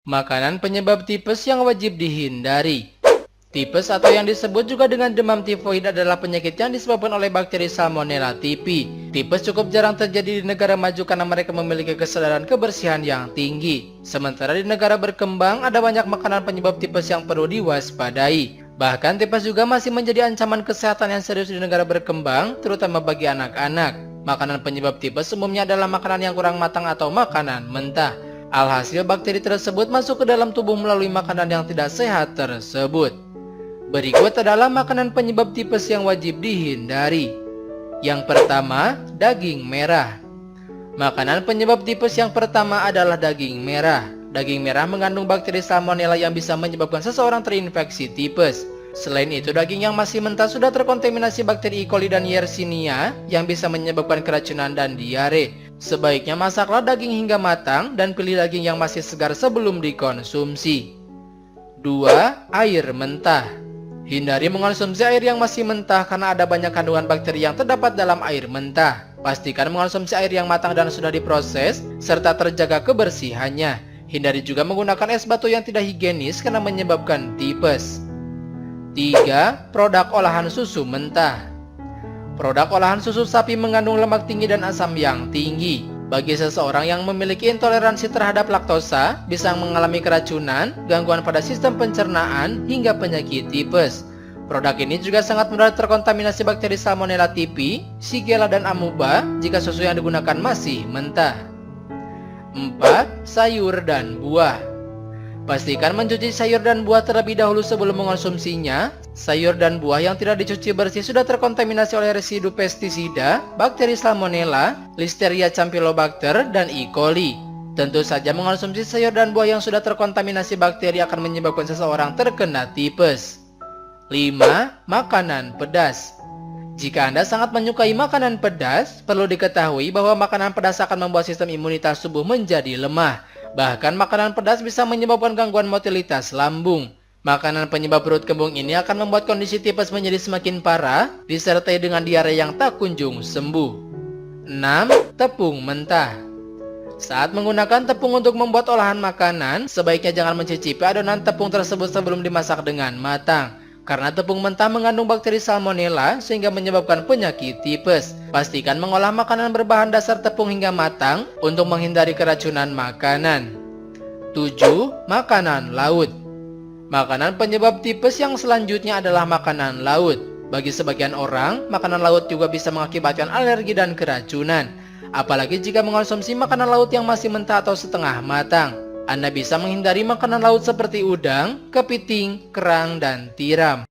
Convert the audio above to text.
Makanan penyebab tipes yang wajib dihindari. Tipes atau yang disebut juga dengan demam tifoid adalah penyakit yang disebabkan oleh bakteri Salmonella typhi. Tipes cukup jarang terjadi di negara maju karena mereka memiliki kesadaran kebersihan yang tinggi. Sementara di negara berkembang ada banyak makanan penyebab tipes yang perlu diwaspadai. Bahkan tipes juga masih menjadi ancaman kesehatan yang serius di negara berkembang, terutama bagi anak-anak. Makanan penyebab tipes umumnya adalah makanan yang kurang matang atau makanan mentah. Alhasil bakteri tersebut masuk ke dalam tubuh melalui makanan yang tidak sehat tersebut. Berikut adalah makanan penyebab tipes yang wajib dihindari. Yang pertama, daging merah. Makanan penyebab tipes yang pertama adalah daging merah. Daging merah mengandung bakteri Salmonella yang bisa menyebabkan seseorang terinfeksi tipes. Selain itu, daging yang masih mentah sudah terkontaminasi bakteri E. coli dan Yersinia yang bisa menyebabkan keracunan dan diare. Sebaiknya masaklah daging hingga matang dan pilih daging yang masih segar sebelum dikonsumsi. 2. Air mentah. Hindari mengonsumsi air yang masih mentah karena ada banyak kandungan bakteri yang terdapat dalam air mentah. Pastikan mengonsumsi air yang matang dan sudah diproses, serta terjaga kebersihannya. Hindari juga menggunakan es batu yang tidak higienis karena menyebabkan tipes. 3. Produk olahan susu mentah. Produk olahan susu sapi mengandung lemak tinggi dan asam yang tinggi. Bagi seseorang yang memiliki intoleransi terhadap laktosa, bisa mengalami keracunan, gangguan pada sistem pencernaan, hingga penyakit tipes. Produk ini juga sangat mudah terkontaminasi bakteri Salmonella typhi, Shigella dan Amoeba jika susu yang digunakan masih mentah. 4. Sayur dan buah. Pastikan mencuci sayur dan buah terlebih dahulu sebelum mengonsumsinya. Sayur dan buah yang tidak dicuci bersih sudah terkontaminasi oleh residu pestisida, bakteri Salmonella, Listeria campylobacter, dan E. coli. Tentu saja mengonsumsi sayur dan buah yang sudah terkontaminasi bakteri akan menyebabkan seseorang terkena tipes. 5. Makanan pedas. Jika Anda sangat menyukai makanan pedas, perlu diketahui bahwa makanan pedas akan membuat sistem imunitas tubuh menjadi lemah. Bahkan makanan pedas bisa menyebabkan gangguan motilitas lambung. Makanan penyebab perut kembung ini akan membuat kondisi tipes menjadi semakin parah, disertai dengan diare yang tak kunjung sembuh. 6. Tepung mentah. Saat menggunakan tepung untuk membuat olahan makanan, sebaiknya jangan mencicipi adonan tepung tersebut sebelum dimasak dengan matang. Karena tepung mentah mengandung bakteri Salmonella sehingga menyebabkan penyakit tipes. Pastikan mengolah makanan berbahan dasar tepung hingga matang untuk menghindari keracunan makanan. 7. Makanan laut. Makanan penyebab tipes yang selanjutnya adalah makanan laut. Bagi sebagian orang, makanan laut juga bisa mengakibatkan alergi dan keracunan. Apalagi jika mengonsumsi makanan laut yang masih mentah atau setengah matang. Anda bisa menghindari makanan laut seperti udang, kepiting, kerang, dan tiram.